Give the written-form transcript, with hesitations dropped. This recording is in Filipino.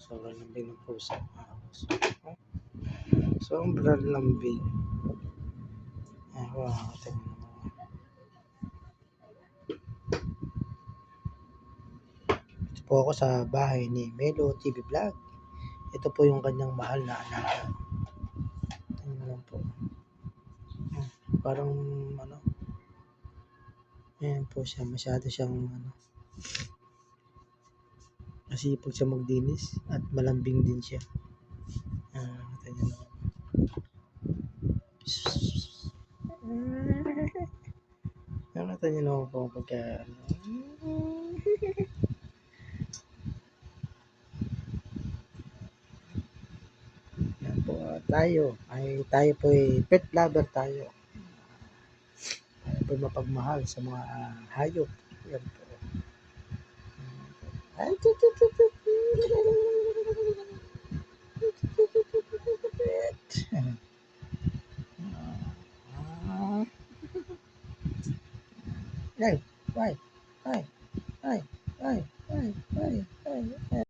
Sobrang lambing ng pusa. Sobrang lambing. Wow, tingnan mo. Ito po ako sa bahay ni Melo TV Vlog. Ito po yung kanyang mahal na alaga. Tingnan po. Parang ano. Ayan po siya. Masyado siyang masipag siya magdinis at malambing din siya. Tingnan mo. Nakita niyo naman po pagka yan po, tayo po ay pet lover tayo. Tayo po mapagmahal sa mga hayop. Yan po. Ay, Ay, ay, ay, ay, ay, ay, ay, ay, ay.